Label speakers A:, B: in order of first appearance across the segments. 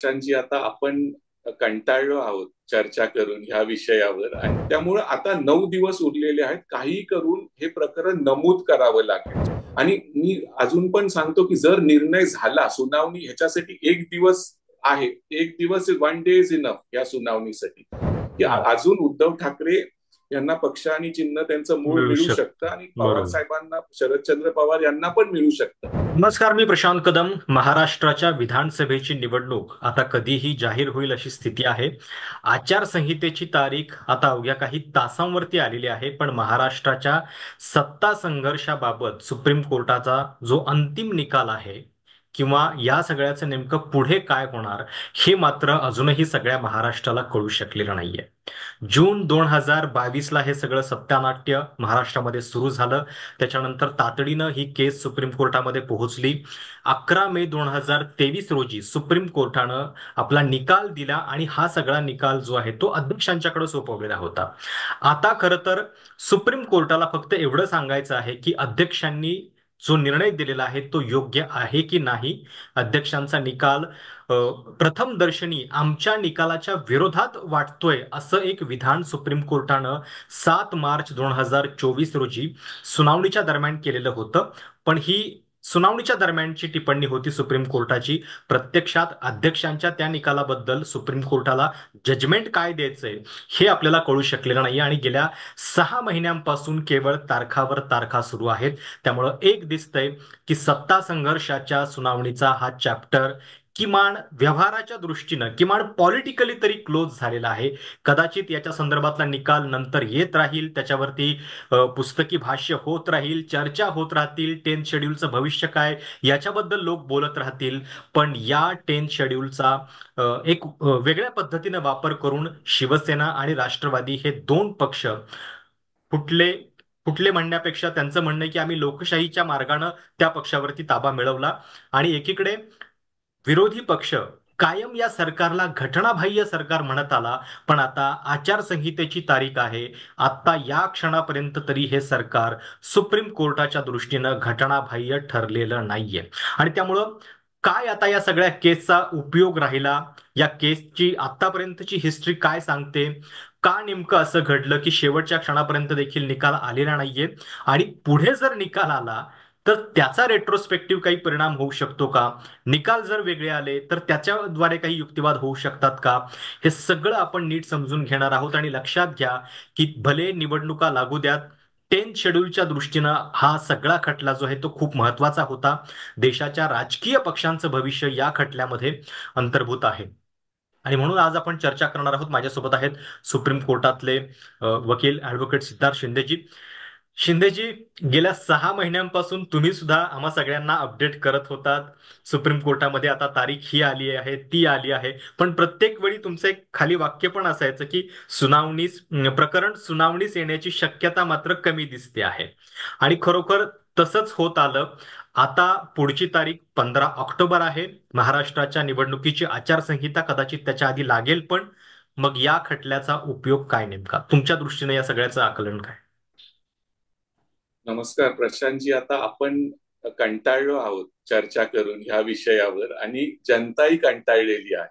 A: जी आता आपण कंटाळलो आहोत चर्चा करून ह्या विषयावर आणि त्यामुळे आता 9 दिवस उरलेले आहेत. काही करून हे प्रकरण नमूद करावं लागेल. आणि मी अजून पण सांगतो की जर निर्णय झाला सुनावणी ह्याच्यासाठी 1 दिवस आहे. 1 दिवस 1 डे इज इनफ या सुनावणीसाठी. की
B: बरं.
A: अजून उद्धव ठाकरे यांना पक्ष आणि चिन्ह त्यांचं मूळ
B: मिळू
A: मिळू शकतं
B: शकतं.
A: आणि पवार
B: बरोबर.
A: साहेबांना शरदचंद्र पवार यांना पण मिळू शकतं.
B: नमस्कार, मी प्रशांत कदम. महाराष्ट्राच्या विधानसभेची निवडणूक आता कधीही जाहीर होईल अशी स्थिती आहे. आचारसंहितेची तारीख आता अवघ्या काही तासांवरती आलेली आहे, पण महाराष्ट्राच्या सत्ता संघर्षाबाबत सुप्रीम कोर्टाचा जो अंतिम निकाल आहे किंवा या सगळ्याचं नेमकं पुढे काय होणार हे मात्र अजूनही सगळ्या महाराष्ट्राला कळू शकलेलं नाहीये. जून 2022ला हे सगळं सत्यानाट्य महाराष्ट्रामध्ये सुरू झालं. त्याच्यानंतर तातडीनं ही केस सुप्रीम कोर्टामध्ये पोहोचली. 11 मे 2023 रोजी सुप्रीम कोर्टानं आपला निकाल दिला आणि हा सगळा निकाल जो आहे तो अध्यक्षांच्याकडे सोपवलेला होता. आता खरं तर सुप्रीम कोर्टाला फक्त एवढं सांगायचं आहे की अध्यक्षांनी जो निर्णय दिलेला आहे तो योग्य आहे की नाही. अध्यक्षांचा निकाल प्रथम दर्शनी आमच्या निकालाच्या विरोधात वाटतोय असं एक विधान सुप्रीम कोर्टानं 7 मार्च 2024 रोजी सुनावणीच्या दरम्यान केलेलं होतं. पण ही सुनावणीच्या दरम्यानची टिप्पणी होती सुप्रीम कोर्टाची. प्रत्यक्षात अध्यक्षांच्या त्या निकालाबद्दल सुप्रीम कोर्टाला जजमेंट काय द्यायचंय हे आपल्याला कळू शकलेलं नाही आणि गेल्या 6 महिन्यांपासून केवळ तारखावर तारखा सुरू आहेत. त्यामुळं एक दिसतंय की सत्ता संघर्षाच्या सुनावणीचा हा चॅप्टर किमान व्यवहाराच्या दृष्टीनं किमान पॉलिटिकली तरी क्लोज झालेला आहे. कदाचित याच्या संदर्भातला निकाल नंतर येत राहील, त्याच्यावरती पुस्तकी भाष्य होत राहील, चर्चा होत राहतील, 10th शेड्यूलचं भविष्य काय याच्याबद्दल लोक बोलत राहतील. पण या 10th शेड्यूलचा एक वेगळ्या पद्धतीने वापर करून शिवसेना आणि राष्ट्रवादी हे दोन पक्ष फुटले फुटले म्हणण्यापेक्षा त्यांचं म्हणणं आहे की आम्ही लोकशाहीच्या मार्गाने त्या पक्षावरती ताबा मिळवला. आणि एकीकडे विरोधी पक्ष कायम या सरकारला घटनाबाह्य सरकार म्हणत आला, पण आता आचारसंहितेची तारीख आहे. आता या क्षणापर्यंत तरी हे सरकार सुप्रीम कोर्टाच्या दृष्टीनं घटनाबाह्य ठरलेलं नाहीये. आणि त्यामुळं काय आता या सगळ्या केसचा उपयोग राहिला, या केसची आतापर्यंतची हिस्ट्री काय सांगते, का नेमकं असं घडलं की शेवटच्या क्षणापर्यंत देखील निकाल आलेला नाहीये, आणि पुढे जर निकाल आला तर त्याचा रेट्रोस्पेक्टिव्ह काही परिणाम होऊ शकतो का, निकाल जर वेगळे आले तर त्याच्याद्वारे काही युक्तिवाद होऊ शकतात का, हे सगळं आपण नीट समजून घेणार आहोत. आणि लक्षात घ्या की भले निवडणुका लागू द्यात, 10th शेड्यूलच्या दृष्टीनं हा सगळा खटला जो आहे तो खूप महत्वाचा होता. देशाच्या राजकीय पक्षांचं भविष्य या खटल्यामध्ये अंतर्भूत आहे. आणि म्हणून आज आपण चर्चा करणार आहोत. माझ्यासोबत आहेत सुप्रीम कोर्टातले वकील ऍडव्होकेट सिद्धार्थ शिंदेजी. शिंदेजी, गेल्या 6 महिन्यांपासून तुम्ही सुद्धा आम्हा सगळ्यांना अपडेट करत होतात. सुप्रीम कोर्टामध्ये आता तारीख ही आली आहे, ती आली आहे, पण प्रत्येक वेळी तुमचं एक खाली वाक्य पण असायचं की सुनावणीस प्रकरण सुनावणीस येण्याची शक्यता मात्र कमी दिसते आहे. आणि खरोखर तसंच होत आलं. आता पुढची तारीख 15 ऑक्टोबर आहे. महाराष्ट्राच्या निवडणुकीची आचारसंहिता कदाचित त्याच्या आधी लागेल, पण मग या खटल्याचा उपयोग काय नेमका तुमच्या दृष्टीने, या सगळ्याचं आकलन काय?
A: नमस्कार प्रशांतजी. आता आपण कंटाळलो आहोत चर्चा करून ह्या विषयावर आणि जनताही कंटाळलेली आहे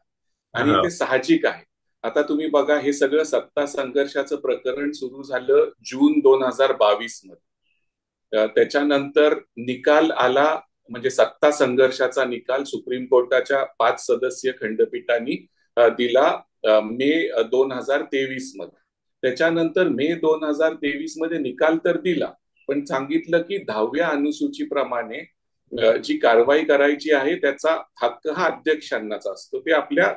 A: आणि
B: हो.
A: ते साहजिक आहे. आता तुम्ही बघा, हे सगळं सत्ता संघर्षाचं प्रकरण सुरू झालं जून 2022 मध्ये. त्याच्यानंतर निकाल आला, म्हणजे सत्ता संघर्षाचा निकाल सुप्रीम कोर्टाच्या 5 सदस्यीय खंडपीठाने दिला मे 2023 मध्ये. त्याच्यानंतर मे 2023 मध्ये निकाल तर दिला, पण सांगितलं की 10व्या अनुसूचीप्रमाणे जी कारवाई करायची आहे त्याचा हक्क हा अध्यक्षांनाच असतो. ते आपल्या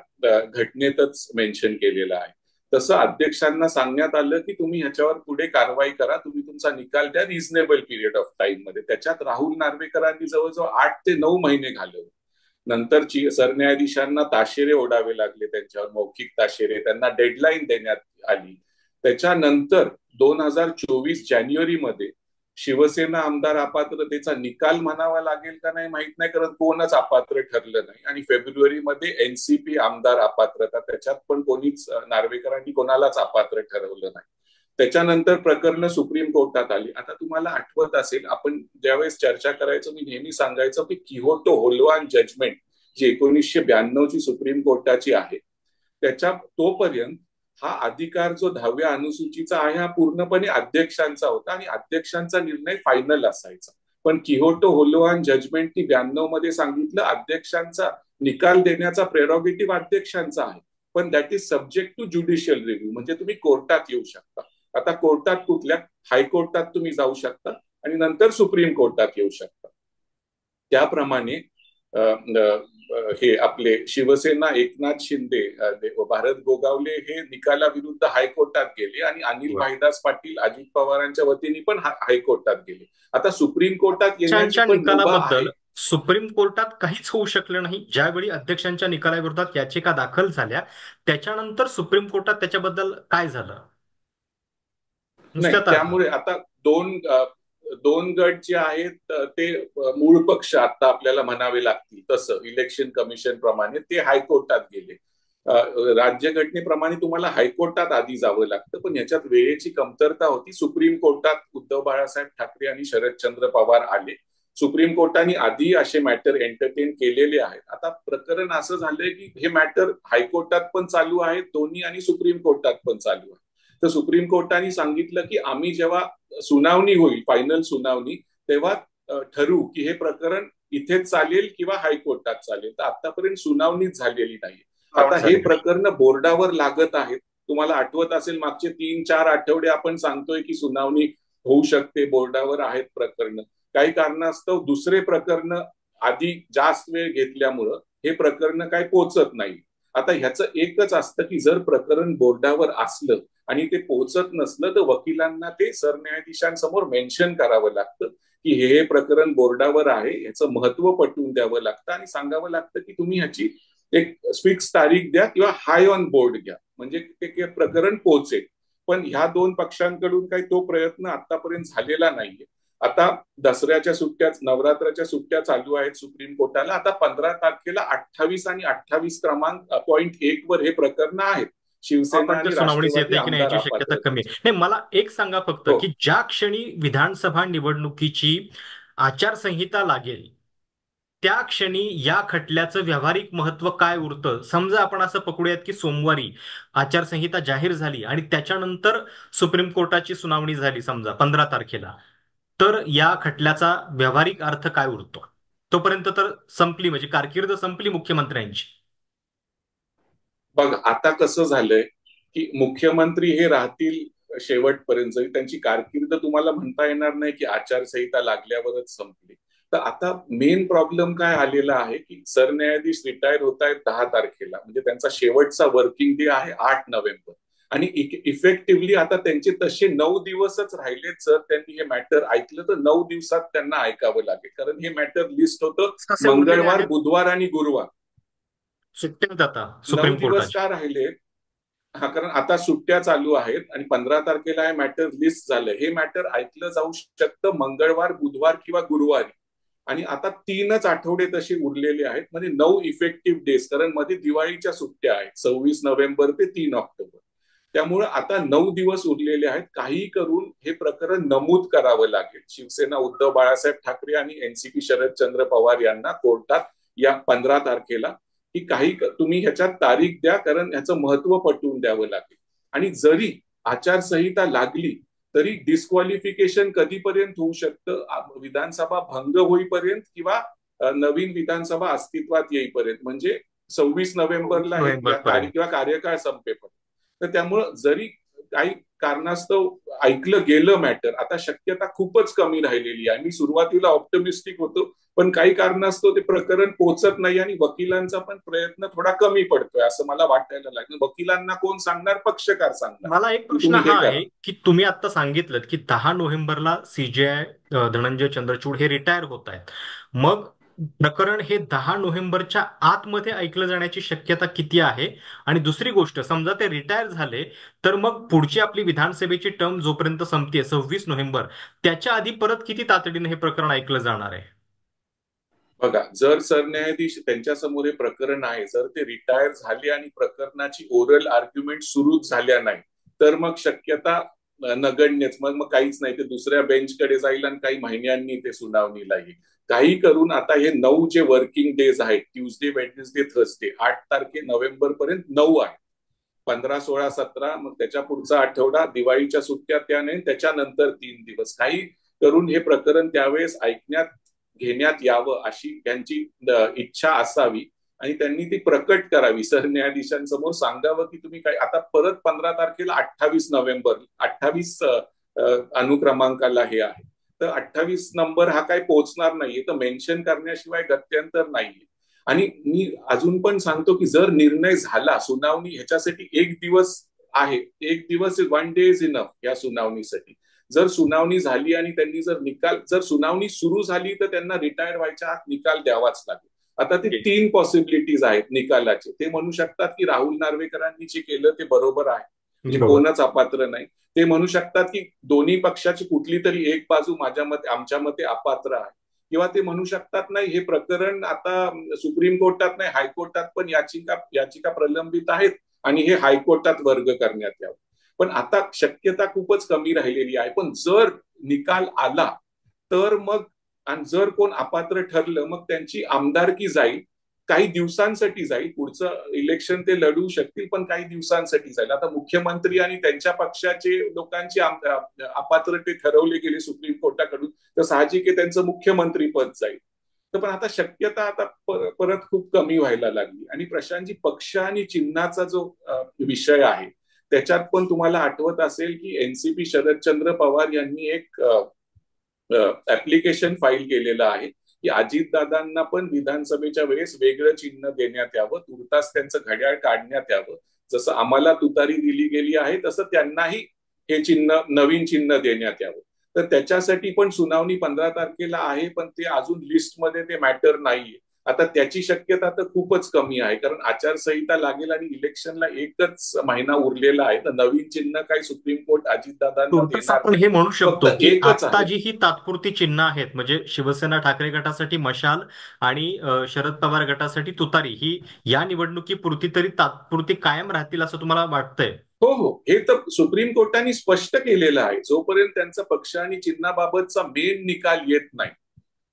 A: घटनेतच मेन्शन केलेलं आहे. तसं अध्यक्षांना सांगण्यात आलं की तुम्ही ह्याच्यावर पुढे कारवाई करा, तुम्ही तुमचा निकाल द्या रिझनेबल पिरियड ऑफ टाइम मध्ये. त्याच्यात राहुल नार्वेकरांनी जवळजवळ 8 ते 9 महिने घालवले. नंतर सरन्यायाधीशांना ताशेरे ओढावे लागले, त्यांच्यावर मौखिक ताशेरे, त्यांना डेडलाईन देण्यात आली. त्याच्यानंतर 2024 जानेवारीमध्ये शिवसेना आमदार अपात्रतेचा निकाल म्हणावा लागेल का नाही माहित नाही, कारण कोणच अपात्र ठरलं नाही. आणि फेब्रुवारीमध्ये एनसीपी आमदार अपात्रता, त्याच्यात पण कोणीच नार्वेकरांनी कोणालाच अपात्र ठरवलं नाही. त्याच्यानंतर प्रकरण सुप्रीम कोर्टात आली. आता तुम्हाला आठवत असेल, आपण ज्यावेळेस चर्चा करायचो मी नेहमी सांगायचो की किहोतो होल्वान जजमेंट जी 1992ची सुप्रीम कोर्टाची आहे, त्याच्या तोपर्यंत हा अधिकार जो 10व्या अनुसूचीचा आहे हा पूर्णपणे अध्यक्षांचा होता आणि अध्यक्षांचा निर्णय फायनल असायचा. पण किहोटो होलोआन जजमेंटनी 92 मध्ये सांगितलं अध्यक्षांचा निकाल देण्याचा प्रेरॉगेटिव्ह अध्यक्षांचा आहे, पण that is subject to judicial review. म्हणजे तुम्ही कोर्टात येऊ शकता. आता कोर्टात कुठल्या? हायकोर्टात तुम्ही जाऊ शकता आणि नंतर सुप्रीम कोर्टात येऊ शकता. त्याप्रमाणे हे आपले शिवसेना एकनाथ शिंदे, भारत गोगावले हे निकालाविरुद्ध हायकोर्टात गेले आणि अनिल भाईदास पाटील अजित पवारांच्या वतीने पण हायकोर्टात गेले. आता सुप्रीम कोर्टात येण्याची पण मुभा आहे.
B: सुप्रीम कोर्टात काहीच होऊ शकलं नाही. ज्यावेळी अध्यक्षांच्या निकालाविरोधात याचिका दाखल झाल्या त्याच्यानंतर सुप्रीम कोर्टात त्याच्याबद्दल काय झालं?
A: नाही, त्यामुळे आता दोन गट जे आहेत ते मूळ पक्ष आता आपल्याला म्हणावे लागतील तसं इलेक्शन कमिशन प्रमाणे ते हायकोर्टात गेले. राज्यघटनेप्रमाणे तुम्हाला हायकोर्टात आधी जावं लागतं, पण याच्यात वेळेची कमतरता होती. सुप्रीम कोर्टात उद्धव बाळासाहेब ठाकरे आणि शरदचंद्र पवार आले. सुप्रीम कोर्टाने आधी असे मॅटर एंटरटेन केलेले आहेत. आता प्रकरण असं झालंय की हे मॅटर हायकोर्टात पण चालू आहेत दोन्ही आणि सुप्रीम कोर्टात पण चालू आहे. तर सुप्रीम कोर्टाने सांगितलं की आम्ही जेव्हा सुनावणी होईल, फायनल सुनावणी, तेव्हा ठरवू की हे प्रकरण इथेच चालेल किंवा हायकोर्टात चालेल. तर आतापर्यंत सुनावणीच झालेली नाही. आता हे प्रकरण बोर्डावर लागत आहेत. तुम्हाला आठवत असेल मागचे 3-4 आठवडे आपण सांगतोय की सुनावणी होऊ शकते, बोर्डावर आहेत प्रकरण. काही कारणास्तव दुसरे प्रकरण आधी जास्त वेळ घेतल्यामुळं हे प्रकरण काही पोचत नाही. आता ह्याचं एकच असतं की जर प्रकरण बोर्डावर असलं आणि ते पोहोचत नसलं तर वकिलांना ते सरन्यायाधीशांसमोर मेन्शन करावं लागतं की हे प्रकरण बोर्डावर आहे, याचं महत्व पटवून द्यावं लागतं आणि सांगावं लागतं की तुम्ही ह्याची एक फिक्स तारीख द्या किंवा हाय ऑन बोर्ड घ्या, म्हणजे ते प्रकरण पोहोचेल. पण ह्या दोन पक्षांकडून काही तो प्रयत्न आतापर्यंत झालेला नाहीये. आता दसऱ्याच्या सुट्ट्या, नवरात्राच्या सुट्ट्या चालू आहेत सुप्रीम कोर्टाला. आता 15 तारखेला 28 आणि 28 क्रमांक .1 वर हे प्रकरण आहेत. शिवसेना आणि राष्ट्रवादी
B: याची शक्यता कमी आहे. नाही, मला एक सांगा फक्त की ज्या क्षणी विधानसभा निवडणुकीची आचारसंहिता लागेल त्या क्षणी या खटल्याचं व्यावहारिक महत्व काय उरतं? समजा आपण असं पकडूयात की सोमवारी आचारसंहिता जाहीर झाली आणि त्याच्यानंतर सुप्रीम कोर्टाची सुनावणी झाली समजा 15 तारखेला, तर या खटल्याचा व्यावहारिक अर्थ काय उरतो? तोपर्यंत तर संपली, म्हणजे कारकीर्द संपली मुख्यमंत्र्यांची.
A: बघ आता कसं झालंय की मुख्यमंत्री हे राहतील शेवटपर्यंत. त्यांची कारकीर्द तुम्हाला म्हणता येणार नाही की आचारसंहिता लागल्यावरच संपली. तर आता मेन प्रॉब्लेम काय आलेला आहे की सरन्यायाधीश रिटायर होत आहेत 10 तारखेला, म्हणजे त्यांचा शेवटचा वर्किंग डे आहे 8 नोव्हेंबर. आणि इफेक्टिव्हली आता त्यांचे तसे 9 दिवसच राहिलेत. जर त्यांनी हे मॅटर ऐकलं तर 9 दिवसात त्यांना ऐकावं लागेल, कारण हे मॅटर लिस्ट होतं मंगळवार, बुधवार आणि गुरुवार.
B: सुट्ट्यात आता
A: 9 दिवस का राहिले? हा, कारण आता सुट्ट्या चालू आहेत आणि 15 तारखेला हे मॅटर लिस्ट झालंय. हे मॅटर ऐकलं जाऊ शकतं मंगळवार, बुधवार किंवा गुरुवारी. आणि आता 3च आठवडे तसे उरलेले आहेत, म्हणजे 9 इफेक्टिव्ह डेज, कारण मध्ये दिवाळीच्या सुट्ट्या आहेत 26 नोव्हेंबर ते 3 ऑक्टोबर. त्यामुळे आता 9 दिवस उरलेले आहेत. काही करून हे प्रकरण नमूद करावं लागेल शिवसेना उद्धव बाळासाहेब ठाकरे आणि एनसीपी शरदचंद्र पवार यांना कोर्टात या 15 तारखेला, की काही तुम्ही ह्याच्यात तारीख द्या, कारण ह्याचं महत्व पटवून द्यावं लागेल. आणि जरी आचारसंहिता लागली तरी डिस्क्वालिफिकेशन कधीपर्यंत होऊ शकतं? विधानसभा भंग होईपर्यंत किंवा नवीन विधानसभा अस्तित्वात येईपर्यंत, म्हणजे 26 नोव्हेंबरला किंवा कार्यकाळ संपेपर्यंत. तर त्यामुळं जरी काही कारणास्तव ऐकलं गेलं मॅटर, आता शक्यता खूपच कमी राहिलेली आहे. मी सुरुवातीला ऑप्टिमिस्टिक होतो, पण काही कारणास्तव ते प्रकरण पोहोचत नाही आणि वकिलांचा पण प्रयत्न थोडा कमी पडतोय असं मला वाटायला लागलं. वकिलांना कोण सांगणार? पक्षकार सांगणार.
B: मला एक प्रश्न हा आहे की तुम्ही आता सांगितलं की 10 नोव्हेंबरला सीजेआय धनंजय चंद्रचूड हे रिटायर होत आहेत. मग प्रकरण हे 10 नोव्हेंबरच्या आतमध्ये ऐकलं जाण्याची शक्यता किती आहे? आणि दुसरी गोष्ट, समजा ते रिटायर झाले तर मग पुढची आपली विधानसभेची टर्म जोपर्यंत संपते 26 नोव्हेंबर, त्याच्या आधी परत किती तातडीने हे प्रकरण ऐकलं जाणार आहे?
A: बघा, जर सरन्यायाधीश त्यांच्यासमोर हे प्रकरण आहे, जर ते रिटायर झाले आणि प्रकरणाची ओरल आर्ग्युमेंट सुरूच झाल्या नाही, तर मग शक्यता नगण्यच. मग काहीच नाही, ते दुसऱ्या बेंचकडे जाईल आणि काही महिन्यांनी ते सुनावणीला येईल. काही करून आता हे 9 जे वर्किंग डेज आहेत, ट्युजडे, वेडनेसडे, थर्सडे, 8 नोव्हेंबर पर्यंत 9 आहे. 15, 16, 17, मग त्याच्या पुढचा आठवडा, दिवाळीच्या सुट्ट्या त्याने, त्याच्यानंतर 3 दिवस, काही करून हे प्रकरण त्यावेळेस ऐकण्यात घेण्यात यावं अशी त्यांची इच्छा असावी आणि त्यांनी ती प्रकट करावी, सरन्यायाधीशांसमोर सांगावं की तुम्ही काय. आता परत 15 तारखेला 28 नोव्हेंबर, 28 अनुक्रमांकाला हे आहे, तर 28 नंबर हा काय पोहोचणार नाहीये, तर मेन्शन करण्याशिवाय गत्यंतर नाहीये. आणि मी अजून पण सांगतो की जर निर्णय झाला, सुनावणी ह्याच्यासाठी 1 दिवस आहे, 1 दिवस, 1 डे इज इनफ या सुनावणीसाठी. जर सुनावणी झाली आणि त्यांनी जर निकाल, जर सुनावणी सुरू झाली तर त्यांना रिटायर व्हायच्या आत निकाल द्यावाच लागेल. आता ते 3 पॉसिबिलिटीज आहेत निकालाचे. ते म्हणू शकतात की राहुल नार्वेकरांनी जे केलं ते बरोबर आहे, म्हणजे कोणच अपात्र नाही. ते म्हणू शकतात की दोन्ही पक्षाची कुठली तरी एक बाजू माझ्या मते, आमच्या मते अपात्र आहे. किंवा ते म्हणू शकतात नाही, हे प्रकरण आता सुप्रीम कोर्टात नाही, हायकोर्टात पण याचिका प्रलंबित आहेत आणि हे हायकोर्टात वर्ग करण्यात यावं. पण आता शक्यता खूपच कमी राहिलेली आहे. पण जर निकाल आला तर मग, आणि जर कोण अपात्र ठरलं मग त्यांची आमदारकी जाईल, काही दिवसांसाठी जाईल. पुढचं इलेक्शन ते लढू शकतील पण काही दिवसांसाठी जाईल. आता मुख्यमंत्री आणि त्यांच्या पक्षाचे लोकांची अपात्रते ठरवले गेले सुप्रीम कोर्टाकडून, तर साहजिक आहे त्यांचं मुख्यमंत्री पद जाईल. तर पण आता शक्यता आता परत खूप कमी व्हायला लागली. आणि प्रशांतजी, पक्ष आणि चिन्हाचा जो विषय आहे त्याच्यात पण तुम्हाला आठवत असेल की एनसीपी शरदचंद्र पवार यांनी एक ऍप्लिकेशन फाईल केलेलं आहे की अजितदादांना पण विधानसभेच्या वेळेस वेगळं चिन्ह देण्यात यावं, तुर्तास त्यांचं घड्याळ काढण्यात यावं. जसं आम्हाला तुतारी दिली गेली आहे तसं त्यांनाही हे चिन्ह, नवीन चिन्ह देण्यात यावं. तर त्याच्यासाठी पण सुनावणी 15 तारखेला आहे, पण ते अजून लिस्टमध्ये ते मॅटर नाहीये. आता त्याची शक्यता तर खूपच कमी आहे, कारण आचारसंहिता लागेल आणि इलेक्शनला 1च महिना उरलेला आहे. तर नवीन चिन्ह काही सुप्रीम कोर्ट अजितदादांना
B: तुर्तास
A: देणार
B: आपण
A: नाही.
B: हे म्हणू
A: फक्त
B: शकतो की
A: एकच
B: आत्ता
A: आहे.
B: जी ही तात्पुरती चिन्ह आहेत, म्हणजे शिवसेना ठाकरे गटासाठी मशाल आणि शरद पवार गटासाठी तुतारी, ही या निवडणुकीपुरती तरी तात्पुरती कायम राहतील असं तुम्हाला वाटतंय?
A: हो हो, हे तर सुप्रीम कोर्टाने स्पष्ट केलेलं आहे. जोपर्यंत त्यांचा पक्ष आणि चिन्हाबाबतचा मेन निकाल येत नाही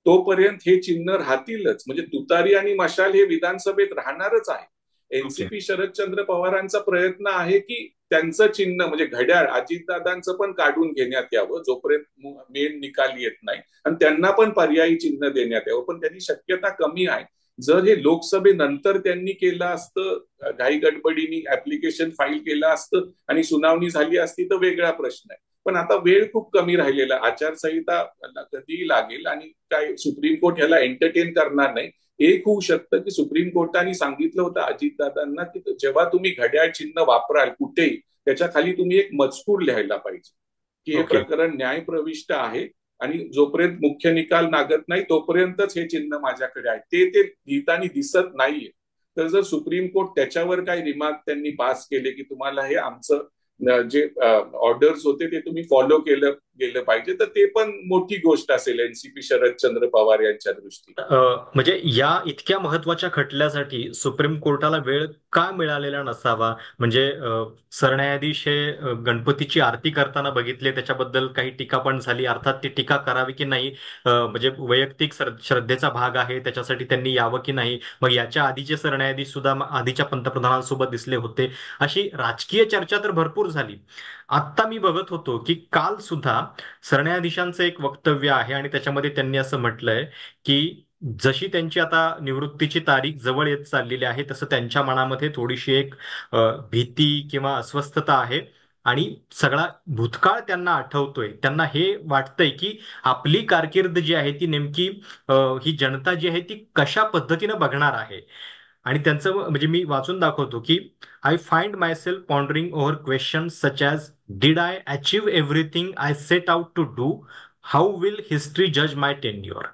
A: तोपर्यंत हे चिन्ह राहतीलच. म्हणजे तुतारी आणि मशाल हे विधानसभेत राहणारच आहे. एनसीपी शरदचंद्र पवारांचा प्रयत्न आहे की त्यांचं चिन्ह म्हणजे घड्याळ अजितदादांचं पण काढून घेण्यात यावं जोपर्यंत मेन निकाल येत नाही, आणि त्यांना पण पर्यायी चिन्ह देण्यात यावं. पण त्याची शक्यता कमी आहे. जर हे लोकसभेनंतर त्यांनी केलं असतं, घाई गडबडीने ऍप्लिकेशन फाईल केलं असतं आणि सुनावणी झाली असती तर वेगळा प्रश्न आहे. पण आता वेळ खूप कमी राहिलेला, आचारसंहिता कधी लागेल आणि काय सुप्रीम कोर्ट ह्याला एंटरटेन करणार नाही. एक होऊ शकतं की सुप्रीम कोर्टाने सांगितलं होतं अजितदादांना की जेव्हा तुम्ही घड्याळ चिन्ह वापराल कुठेही, त्याच्या खाली तुम्ही एक मजकूर लिहायला पाहिजे की हे प्रकरण न्यायप्रविष्ट आहे आणि जोपर्यंत मुख्य निकाल लागत नाही तोपर्यंतच हे चिन्ह माझ्याकडे आहे. ते लिहिताना दिसत नाहीये. तर जर सुप्रीम कोर्ट त्याच्यावर काही रिमार्क त्यांनी पास केले की तुम्हाला हे आमचं जे ऑर्डर्स होते ते तुम्ही फॉलो केलं गेलं पाहिजे, तर ते पण मोठी गोष्ट असेल एनसीपी शरदचंद्र पवार यांच्या दृष्टीने.
B: म्हणजे या इतक्या महत्वाच्या खटल्यासाठी सुप्रीम कोर्टाला वेळ का मिळालेला नसावा? म्हणजे सरन्यायाधीश हे गणपतीची आरती करताना बघितले, त्याच्याबद्दल काही टीका पण झाली. अर्थात ती टीका करावी की नाही, म्हणजे वैयक्तिक श्रद्धेचा भाग आहे, त्याच्यासाठी त्यांनी यावं की नाही. मग याच्या आधीचे सरन्यायाधीश सुद्धा आधीच्या पंतप्रधानांसोबत दिसले होते, अशी राजकीय चर्चा तर भरपूर झाली. आत्ता मी बघत होतो की काल सुद्धा सरन्यायाधीशांचं एक वक्तव्य आहे आणि त्याच्यामध्ये त्यांनी असं म्हटलंय की जशी त्यांची आता निवृत्तीची तारीख जवळ येत चाललेली आहे, तसं त्यांच्या मनामध्ये थोडीशी एक भीती किंवा अस्वस्थता आहे आणि सगळा भूतकाळ त्यांना आठवतोय. त्यांना हे वाटतंय की आपली कारकीर्द जी आहे ती नेमकी ही जनता जी आहे ती कशा पद्धतीनं बघणार आहे. आणि त्यांचं म्हणजे मी वाचून दाखवतो की I find myself pondering over question such as did I achieve everything I set out to do, how will history जज माय टेन्युअर.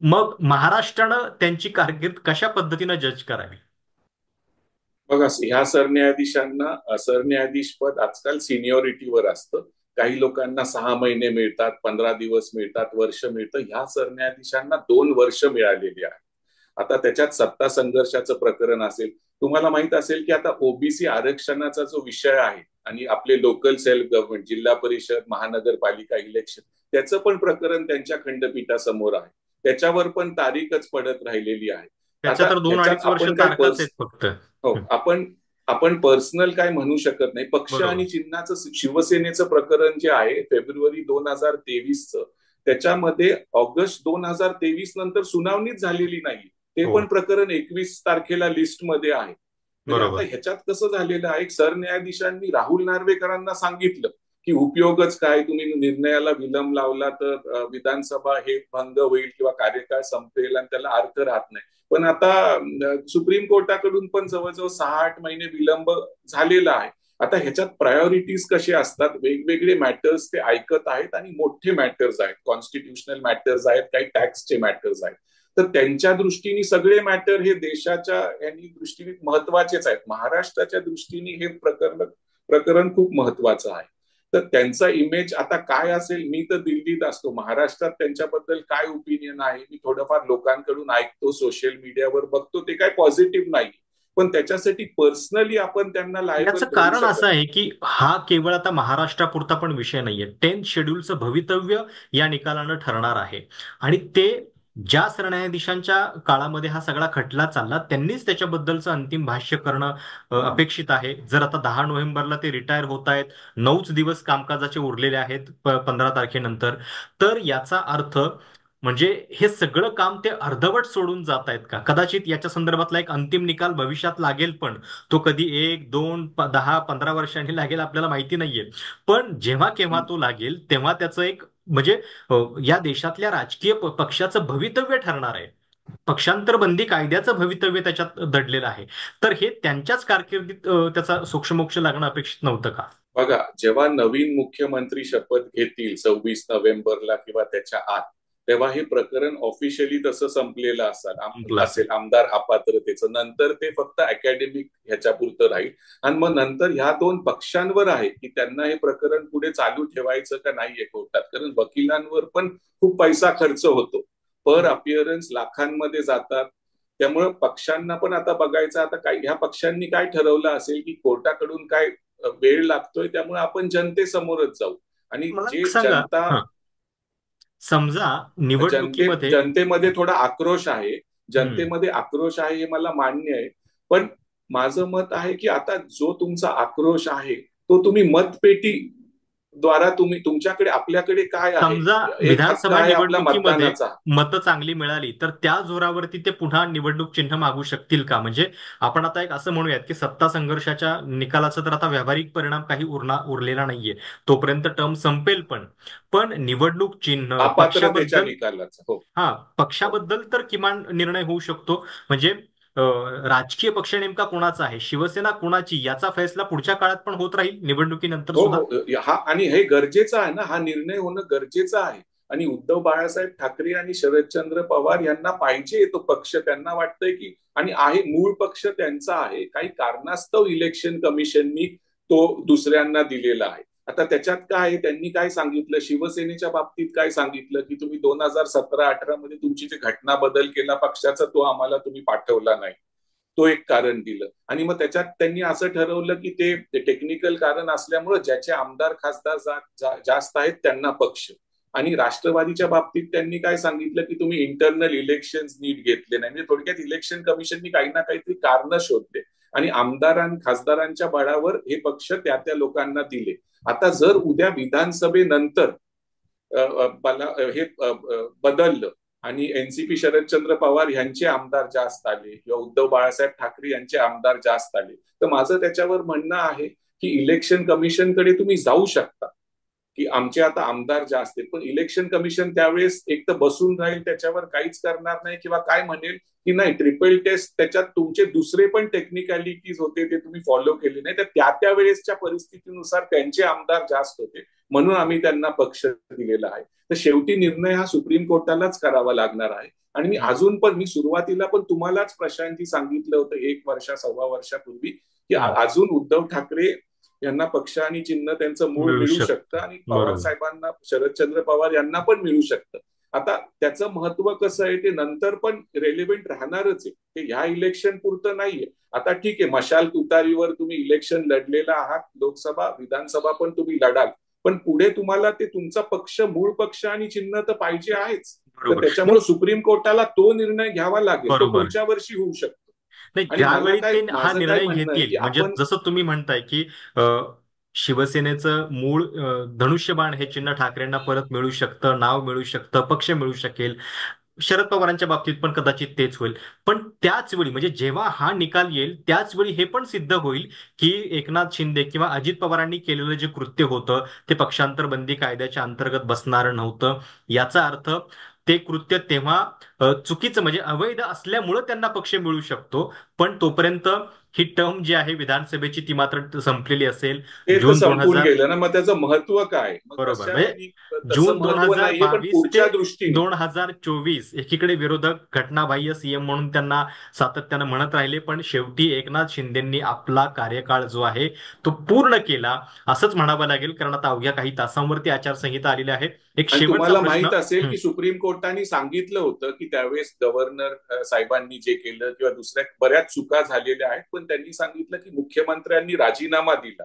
B: मग महाराष्ट्रानं त्यांची कारकीर्द कशा पद्धतीनं जज करावी?
A: बघा, ह्या सरन्यायाधीशांना सरन्यायाधीश पद आजकाल सिनियरिटीवर असतं. काही लोकांना 6 महिने मिळतात, 15 दिवस मिळतात, वर्ष मिळतं. ह्या सरन्यायाधीशांना 2 वर्ष मिळालेली आहे. आता त्याच्यात सत्ता संघर्षाचं प्रकरण असेल, तुम्हाला माहित असेल की आता ओबीसी आरक्षणाचा जो विषय आहे आणि आपले लोकल सेल्फ गव्हर्नमेंट, जिल्हा परिषद, महानगरपालिका इलेक्शन, त्याचं पण प्रकरण त्यांच्या खंडपीठासमोर आहे. त्याच्यावर पण तारीखच पडत राहिलेली आहे.
B: त्याच्या
A: आता
B: तर दोन
A: ह्याच्यात
B: अडीच वर्ष
A: आपण काय
B: तारखाच आहेत फक्त.
A: हो, आपण पर्सनल काय म्हणू शकत नाही. पक्ष
B: बरोबर.
A: आणि चिन्हाचं शिवसेनेचं प्रकरण जे आहे फेब्रुवारी 2023चं, त्याच्यामध्ये ऑगस्ट 2023 नंतर सुनावणीच झालेली नाही. ते
B: हो.
A: पण प्रकरण 21 तारखेला लिस्टमध्ये आहे. म्हणजे आता
B: बरोबर.
A: ह्याच्यात कसं झालेलं आहे, सरन्यायाधीशांनी राहुल नार्वेकरांना सांगितलं की उपयोगच काय, तुम्ही निर्णयाला विलंब लावला तर विधानसभा हे भंग होईल किंवा कार्यकाळ संपेल आणि त्याला अर्थ राहत नाही. पण आता सुप्रीम कोर्टाकडून पण जवळजवळ 6-8 महिने विलंब झालेला आहे. आता ह्याच्यात प्रायोरिटीज कसे असतात, वेगवेगळे मॅटर्स ते ऐकत आहेत आणि मोठे मॅटर्स आहेत, कॉन्स्टिट्युशनल मॅटर्स आहेत, काही टॅक्सचे मॅटर्स आहेत. तर त्यांच्या दृष्टीने सगळे मॅटर हे देशाच्या दृष्टीने महत्वाचेच आहेत. महाराष्ट्राच्या दृष्टीने हे प्रकरण खूप महत्वाचं आहे. तर त्यांचा इमेज आता काय असेल, मी तर दिल्लीत असतो, महाराष्ट्रात त्यांच्याबद्दल काय ओपिनियन आहे मी थोडंफार लोकांकडून ऐकतो, सोशल मीडियावर बघतो, ते काय पॉझिटिव्ह नाही. पण त्याच्यासाठी पर्सनली आपण त्यांना लायबल
B: याचं
A: धरू
B: कारण
A: शकत
B: असं
A: नाही.
B: आहे की हा केवळ आता महाराष्ट्रापुरता पण विषय नाहीये. 10th शेड्यूलचं भवितव्य या निकालानं ठरणार आहे. आणि ते ज्या सरन्यायाधीशांच्या काळामध्ये हा सगळा खटला चालला त्यांनीच त्याच्याबद्दलचं अंतिम भाष्य करणं अपेक्षित आहे. जर आता 10 नोव्हेंबरला ते रिटायर होत आहेत, 9च दिवस कामकाजाचे उरलेले आहेत 15 तारखेनंतर, तर याचा अर्थ म्हणजे हे सगळं काम ते अर्धवट सोडून जात आहेत का? कदाचित याच्या संदर्भातला एक अंतिम निकाल भविष्यात लागेल, पण तो कधी 1, 2, 10, 15 वर्षांनी लागेल आपल्याला माहिती नाहीये. पण जेव्हा केव्हा तो लागेल तेव्हा त्याचं एक म्हणजे या देशातल्या राजकीय पक्षाचं भवितव्य ठरणार आहे. पक्षांतर बंदी कायद्याचं भवितव्य त्याच्यात दडलेलं आहे. तर हे त्यांच्याच कारकिर्दीत त्याचा सोक्षमोक्ष लागणं अपेक्षित नव्हतं का?
A: बघा, जेव्हा नवीन मुख्यमंत्री शपथ घेतील 26 नोव्हेंबरला किंवा त्याच्या आत, तेव्हा हे प्रकरण ऑफिशियली तसं संपलेलं
B: संपलं असेल.
A: असेल आमदार अपात्रतेचं. नंतर ते फक्त अकॅडमिक ह्याच्यापुरतं राहील. आणि मग नंतर ह्या दोन पक्षांवर आहे की त्यांना हे प्रकरण पुढे चालू ठेवायचं का नाहीये कोर्टात. कारण वकिलांवर पण खूप पैसा खर्च होतो, पर अपिअरन्स लाखांमध्ये जातात. त्यामुळे पक्षांना पण आता बघायचं, आता काय ह्या पक्षांनी काय ठरवलं असेल की कोर्टाकडून काय वेळ लागतोय, त्यामुळे आपण जनतेसमोरच जाऊ. आणि
B: मला एक
A: जे
B: सांगा.
A: जनता
B: हा. समजा निवडणुकीमध्ये.
A: जनतेमध्ये थोडा आक्रोश आहे,
B: हम्म.
A: जनतेमध्ये आक्रोश आहे हे मला मान्य आहे. पण माझं मत आहे की आता जो तुमचा आक्रोश आहे तो तुम्ही मतपेटी द्वारा तुम्ही तुमच्याकडे आपल्याकडे काय आहे,
B: समजा
A: एक हक्क
B: विधानसभा
A: आहे आपला
B: निवडणुकीमध्ये
A: मतदानाचा.
B: मतं चांगली मिळाली तर त्या जोरावरती ते पुन्हा निवडणूक चिन्ह मागू शकतील का? म्हणजे आपण आता एक असं म्हणूयात की सत्ता संघर्षाच्या निकालाचा तर आता व्यावहारिक परिणाम काही उरलेला नाहीये. तोपर्यंत टर्म संपेल, पण पण निवडणूक चिन्ह
A: अपात्रतेच्या
B: पक्षाबद्दल.
A: निकालाचा. हो.
B: हा.
A: हो.
B: पक्षाबद्दल तर किमान निर्णय होऊ शकतो. म्हणजे राजकीय पक्ष नेमका कोणाचा आहे, शिवसेना कोणाची, याचा फैसला पुढच्या काळात पण होत राहील निवडणुकीनंतर
A: हो.
B: सुद्धा.
A: हो. हा आणि हे गरजेचं आहे ना, हा निर्णय होणं गरजेचं आहे. आणि उद्धव बाळासाहेब ठाकरे आणि शरदचंद्र पवार यांना पाहिजे तो पक्ष, त्यांना वाटतंय की, आणि आहे मूळ पक्ष त्यांचा आहे, काही कारणास्तव इलेक्शन कमिशननी तो दुसऱ्यांना दिलेला आहे. आता त्याच्यात काय आहे, त्यांनी काय सांगितलं, शिवसेनेच्या बाबतीत काय सांगितलं की तुम्ही 2017-18 मध्ये तुमची जी घटना बदल केला पक्षाचा, तो आम्हाला तुम्ही पाठवला नाही. तो एक कारण दिलं. आणि मग त्याच्यात त्यांनी असं ठरवलं की ते टेक्निकल कारण असल्यामुळे ज्याचे आमदार खासदार जास्त आहेत त्यांना पक्ष. आणि राष्ट्रवादीच्या बाबतीत त्यांनी काय सांगितलं की तुम्ही इंटरनल इलेक्शन नीट घेतले नाही. म्हणजे थोडक्यात इलेक्शन कमिशननी काही ना काहीतरी कारण शोधले आणि खासदारांच्या बळावर हे पक्ष त्या त्या लोकांना दिले. आता जर उद्या विधानसभेनंतर हे बदललं आणि एनसीपी शरदचंद्र पवार यांचे आमदार जास्त आले किंवा उद्धव बाळासाहेब ठाकरे यांचे आमदार जास्त आले, तर माझं त्याच्यावर म्हणणं आहे की इलेक्शन कमिशनकडे तुम्ही जाऊ शकता की आमचे आता आमदार जास्त आहेत. पण इलेक्शन कमिशन त्यावेळेस एक तर बसून राहील, त्याच्यावर काहीच करणार नाही, किंवा काय म्हणेल की नाही, ट्रिपल टेस्ट त्याच्यात तुमचे दुसरे पण टेक्निकॅलिटीज होते ते तुम्ही फॉलो केले नाही, तर त्या वेळेसच्या परिस्थितीनुसार त्यांचे आमदार जास्त होते म्हणून आम्ही त्यांना पक्ष दिलेला आहे. तर शेवटी निर्णय हा सुप्रीम कोर्टालाच करावा लागणार आहे. आणि मी अजून पण, मी सुरुवातीला पण तुम्हालाच प्रशांतजी सांगितलं होतं 1 वर्ष 1.25 वर्षापूर्वी की अजून उद्धव ठाकरे यांना पक्ष आणि चिन्ह त्यांचं मूळ
B: मिळू
A: मिळू शकतं
B: शकतं.
A: आणि पवार
B: बरोबर.
A: साहेबांना, शरदचंद्र पवार यांना पण मिळू शकतं. आता त्याचं महत्व कसं आहे ते नंतर पण रेलिव्हेंट राहणारच आहे, ते ह्या इलेक्शन पुरतं नाहीये. आता ठीक आहे, मशाल तुतारीवर तुम्ही इलेक्शन लढलेला आहात, लोकसभा विधानसभा पण तुम्ही लढाल, पण पुढे तुम्हाला ते तुमचा पक्ष, मूळ पक्ष आणि चिन्ह तर पाहिजे आहेच. तर
B: बरोबर.
A: त्याच्यामुळे
B: नाही,
A: सुप्रीम कोर्टाला तो निर्णय घ्यावा लागेल. तो
B: बरोबर.
A: पुढच्या वर्षी होऊ शकतो.
B: नाही,
A: आणि मला
B: ज्यावेळी
A: काय,
B: ते हा
A: माझं काय
B: निर्णय
A: म्हणणं आहे
B: घेतील,
A: की
B: म्हणजे
A: आपण,
B: जसं तुम्ही म्हणताय की शिवसेनेचं मूळ धनुष्यबाण हे चिन्ह ठाकरेंना परत मिळू शकतं, नाव मिळू शकतं, पक्ष मिळू शकेल. शरद पवारांच्या बाबतीत पण कदाचित तेच होईल. पण त्याच वेळी म्हणजे जेव्हा हा निकाल येईल त्याच वेळी हे पण सिद्ध होईल की एकनाथ शिंदे किंवा अजित पवारांनी केलेलं जे कृत्य होतं ते पक्षांतर बंदी कायद्याच्या अंतर्गत बसणारं नव्हतं. याचा अर्थ ते कृत्य तेव्हा चुकीचं म्हणजे अवैध असल्यामुळं त्यांना पक्ष मिळू शकतो. पण तोपर्यंत ही टर्म जी आहे विधानसभेची ती मात्र संपलेली असेल.
A: ते तर
B: जून दोन
A: संपून
B: हजार
A: गेलं ना, मग त्याचं महत्व काय? मग
B: बरोबर.
A: तशा
B: म्हणजे
A: तसं
B: जून दोन
A: महत्व
B: हजार
A: नाहीये, पण
B: बावीस ते
A: पुढच्या दृष्टीने.
B: 2024 एकीकडे विरोधक घटनाबाह्य सीएम म्हणून त्यांना सातत्यानं म्हणत राहिले, पण शेवटी एकनाथ शिंदेंनी आपला कार्यकाळ जो आहे तो पूर्ण केला असंच म्हणावं लागेल. कारण आता अवघ्या काही तासांवरती आचारसंहिता आलेली आहे. एक
A: आणि
B: शेवटचा
A: तुम्हाला
B: प्रश्न.
A: माहित असेल
B: हं,
A: की सुप्रीम कोर्टाने सांगितलं होतं की त्यावेळेस गव्हर्नर साहेबांनी जे केलं किंवा दुसऱ्या बऱ्याच चुका झालेल्या आहेत, पण त्यांनी सांगितलं की मुख्यमंत्र्यांनी राजीनामा दिला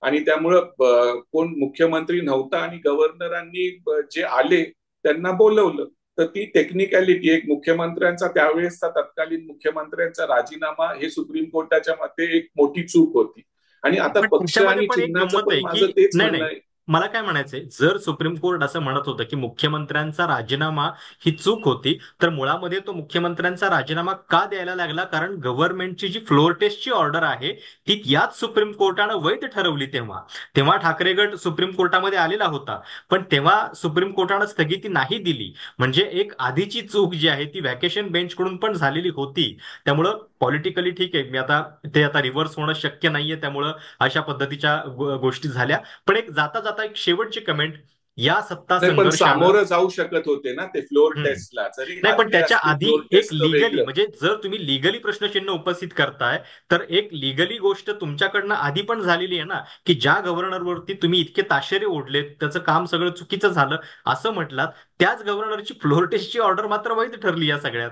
A: आणि त्यामुळं कोण मुख्यमंत्री नव्हता आणि गव्हर्नरांनी जे आले त्यांना बोलवलं. तर ती टेक्निकॅलिटी, एक मुख्यमंत्र्यांचा त्यावेळेसचा तत्कालीन मुख्यमंत्र्यांचा राजीनामा, हे सुप्रीम कोर्टाच्या मते एक मोठी चूक होती. आणि आता
B: पण
A: पक्ष
B: त्याच्यामध्ये
A: आणि
B: पण एक
A: चिन्हाचं
B: गंमत
A: पण
B: आहे
A: माझं
B: की
A: तेच
B: नाही,
A: म्हणणं
B: नाही,
A: आहे.
B: मला काय म्हणायचंय, जर सुप्रीम कोर्ट असं म्हणत होतं की मुख्यमंत्र्यांचा राजीनामा ही चूक होती, तर मुळामध्ये तो मुख्यमंत्र्यांचा राजीनामा का द्यायला लागला? कारण गव्हर्नमेंटची जी फ्लोअर टेस्टची ऑर्डर आहे ती याच सुप्रीम कोर्टानं वैध ठरवली. तेव्हा तेव्हा ठाकरे गट सुप्रीम कोर्टामध्ये आलेला होता, पण तेव्हा सुप्रीम कोर्टानं स्थगिती नाही दिली. म्हणजे एक आधीची चूक जी आहे ती व्हॅकेशन बेंचकडून पण झालेली होती. त्यामुळं पॉलिटिकली ठीक आहे, मी आता ते आता रिव्हर्स होणं शक्य नाहीये, त्यामुळं अशा पद्धतीच्या गोष्टी झाल्या. पण एक जाता जाता एक शेवटची कमेंट. या सत्ता
A: नाही, पण
B: संघर्षानं
A: सामोरं जाऊ शकत होते ना ते फ्लोर
B: हम्म,
A: टेस्टला, जरी
B: नाही, पण
A: हरले
B: त्याच्या
A: असते
B: आधी
A: फ्लोर
B: एक
A: टेस्ट तर
B: लिगली
A: वेगळं.
B: म्हणजे जर तुम्ही लिगली प्रश्नचिन्ह उपस्थित करताय तर एक लिगली गोष्ट तुमच्याकडनं आधी पण झालेली आहे ना, की ज्या गव्हर्नरवरती तुम्ही इतके ताशेरे ओढले, त्याचं काम सगळं चुकीचं झालं असं म्हटलात, त्याच गव्हर्नरची फ्लोर टेस्टची ऑर्डर मात्र वैध ठरली या सगळ्यात.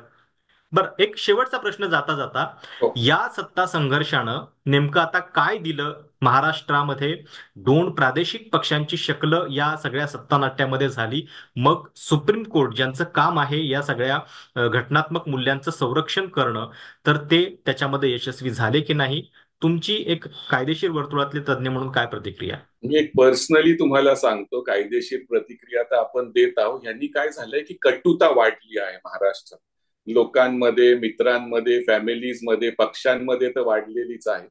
B: बरं, एक शेवटचा प्रश्न जाता जाता.
A: हो.
B: या सत्ता संघर्षानं नेमकं आता काय दिलं महाराष्ट्रामध्ये? दोन प्रादेशिक पक्षांची शकलं या सगळ्या सत्तानाट्यामध्ये झाली. मग सुप्रीम कोर्ट ज्यांचं काम आहे या सगळ्या घटनात्मक मूल्यांचं संरक्षण करणं, तर ते त्याच्यामध्ये यशस्वी झाले की नाही? तुमची एक कायदेशीर वर्तुळातले तज्ज्ञ म्हणून काय प्रतिक्रिया?
A: मी एक पर्सनली तुम्हाला सांगतो, कायदेशीर प्रतिक्रिया तर आपण देत आहोत. यांनी काय झालंय की कटुता वाढली आहे महाराष्ट्रात, लोकांमध्ये, मित्रांमध्ये, फॅमिलीजमध्ये, पक्षांमध्ये तर वाढलेलीच आहे.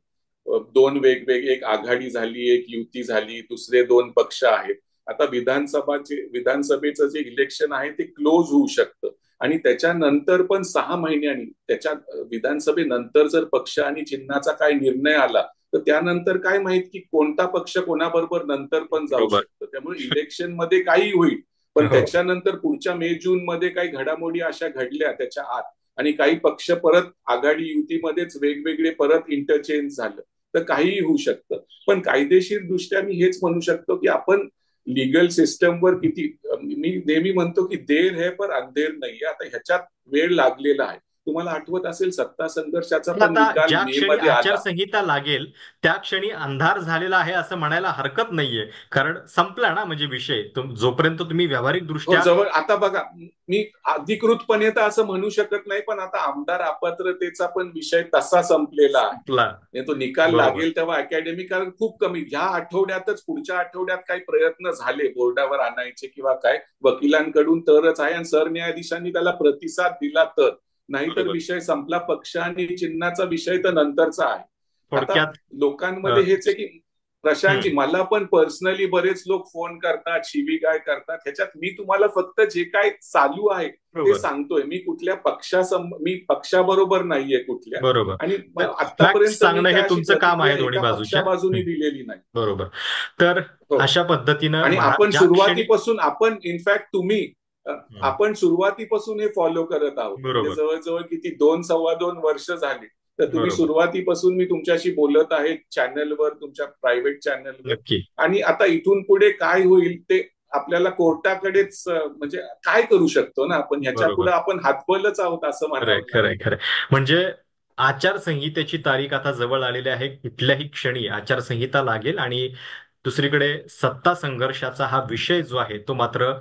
A: दोन वेगवेगळे, एक आघाडी झाली, एक युती झाली, दुसरे दोन पक्ष आहेत. आता विधानसभेचं जे इलेक्शन आहे ते क्लोज होऊ शकतं आणि त्याच्यानंतर पण 6 महिन्यांनी, त्याच्या विधानसभेनंतर जर पक्ष आणि चिन्हाचा काय निर्णय आला तर त्यानंतर काय माहित की कोणता पक्ष कोणाबरोबर नंतर पण जाऊ
B: बरोबर.
A: शकतं. त्यामुळे इलेक्शन मध्ये काही होईल, पण
B: हो.
A: त्याच्यानंतर पुढच्या मे जून मध्ये काही घडामोडी अशा घडल्या त्याच्या आत आणि काही पक्ष परत आघाडी युतीमध्येच वेगवेगळे परत इंटरचेंज झालं तर काहीही होऊ शकतं. पण कायदेशीर दृष्ट्या मी हेच म्हणू शकतो की आपण लिगल सिस्टमवर किती, मी नेहमी म्हणतो की देर है पर अंधेर नाही. आता ह्याच्यात वेळ लागलेला आहे. तुम्हाला आठवत असेल सत्ता संघर्षाचा
B: पण
A: पण
B: आता
A: निकाल
B: ज्या
A: मे
B: क्षणी
A: मध्ये आला.
B: आचारसंहिता लागेल त्या क्षणी अंधार झालेला आहे असं म्हणायला हरकत नाहीये. कारण संपला ना म्हणजे विषय. जोपर्यंत तुम्ही व्यावहारिक
A: हो,
B: दृष्ट्या
A: जवळ आता बघा, मी अधिकृतपणे तर असं म्हणू शकत नाही, पण आता आमदार अपात्रतेचा पण विषय तसा संपलेला आहे.
B: संपला.
A: तो निकाल
B: बरोबर.
A: लागेल तेव्हा अकॅडमी, कारण खूप कमी, ह्या आठवड्यातच, पुढच्या आठवड्यात काही प्रयत्न झाले बोर्डावर आणायचे किंवा काय वकिलांकडून तरच आहे आणि सरन्यायाधीशांनी त्याला प्रतिसाद दिला तर, नाहीतर
B: बरोबर.
A: विषय संपला. पक्ष आणि चिन्हाचा विषय तर नंतरचा आहे. आता
B: थोडक्यात
A: लोकांमध्ये हेच आहे की प्रशांतजी,
B: हम्म,
A: मला पण पर्सनली बरेच लोक फोन करतात, शिवीगाळ करतात. ह्याच्यात मी तुम्हाला फक्त जे काय चालू आहे ते
B: बरोबर.
A: सांगतोय. मी पक्षाबरोबर नाहीये कुठल्या,
B: बरोबर.
A: आणि
B: तर फॅक्ट
A: आतापर्यंत मी
B: सांगणं हे
A: काय अशी
B: तुमचं काम आहे
A: प्रतिक्रिया
B: दोन्ही
A: एका
B: बाजूच्या.
A: पक्षा बाजूनी दिलेली नाही.
B: बरोबर. तर
A: हो.
B: अशा पद्धतीनं
A: आणि आपण
B: ज्या क्षणी
A: सुरुवातीपासून, आपण इनफॅक्ट तुम्ही,
B: हम्म,
A: आपण सुरुवातीपासून हे फॉलो करत आहोत. म्हणजे
B: बरोबर.
A: जवळजवळ किती, 2 सव्वा 2 वर्ष झाली. तर तुम्ही
B: बरोबर.
A: सुरुवातीपासून मी तुमच्याशी बोलत आहे चॅनलवर, तुमच्या प्रायव्हेट चॅनलवर.
B: नक्की.
A: आणि आता इथून पुढे काय होईल ते आपल्याला कोर्टाकडेच, म्हणजे काय करू शकतो ना आपण ह्याच्या
B: बरोबर.
A: पुढे, आपण हातबलच आहोत असं
B: खरंय,
A: म्हणावं लागेल.
B: खरंय, खरंय. म्हणजे आचारसंहितेची तारीख आता जवळ आलेली आहे. कुठल्याही क्षणी आचारसंहिता लागेल आणि दुसरीकडे सत्ता संघर्षाचा हा विषय जो आहे तो मात्र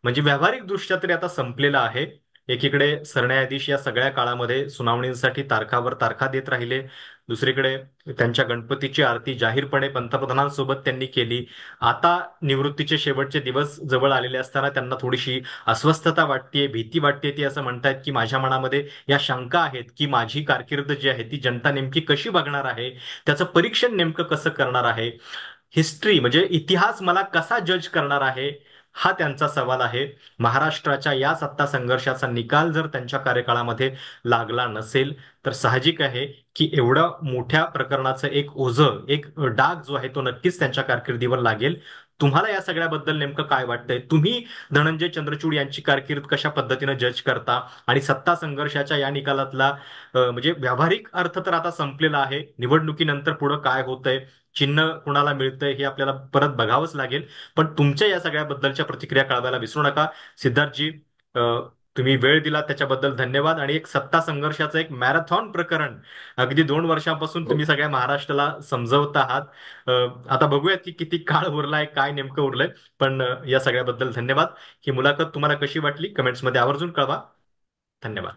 B: म्हणजे व्यावहारिक दृष्ट्या तरी आता संपलेला आहे. एकीकडे सरन्यायाधीश या सगळ्या काळामध्ये सुनावणीसाठी तारखावर तारखा देत राहिले. दुसरीकडे त्यांच्या गणपतीची आरती जाहीरपणे पंतप्रधानांसोबत त्यांनी केली. आता निवृत्तीचे शेवटचे दिवस जवळ आलेले असताना त्यांना थोडीशी अस्वस्थता वाटतेय, भीती वाटते. ती असं म्हणतायत की माझ्या मनामध्ये या शंका आहेत की माझी कारकीर्द जी आहे ती जनता नेमकी कशी बघणार आहे, त्याचं परीक्षण नेमकं कसं करणार आहे, हिस्ट्री म्हणजे इतिहास मला कसा जज करणार आहे, हा त्यांचा सवाल आहे. महाराष्ट्राच्या या सत्ता संघर्षाचा निकाल जर त्यांच्या कार्यकाळामध्ये लागला नसेल तर साहजिक आहे की एवढ्या मोठ्या प्रकरणाचं एक ओझं, एक डाग जो आहे तो नक्कीच त्यांच्या कारकिर्दीवर लागेल. तुम्हाला या सगळ्याबद्दल नेमकं काय वाटतंय? तुम्ही धनंजय चंद्रचूड यांची कारकीर्द कशा पद्धतीनं जज करता? आणि सत्ता संघर्षाच्या या निकालातला म्हणजे व्यावहारिक अर्थ तर आता संपलेला आहे. निवडणुकीनंतर पुढे काय होतंय, चिन्ह कुणाला मिळतंय, हे आपल्याला परत बघावंच लागेल. पण तुमच्या या सगळ्याबद्दलच्या प्रतिक्रिया कळवायला विसरू नका. सिद्धार्थजी, अ, तुम्ही वेळ दिला त्याच्याबद्दल धन्यवाद. आणि एक सत्ता संघर्षाचं एक मॅरेथॉन प्रकरण अगदी 2 वर्षांपासून
A: हो.
B: तुम्ही सगळ्या महाराष्ट्राला समजवत आहात. अ, आता बघूयात की किती काळ उरलाय, काय नेमकं उरलंय. पण या सगळ्याबद्दल धन्यवाद. ही मुलाखत तुम्हाला कशी वाटली कमेंट्समध्ये आवर्जून कळवा. धन्यवाद.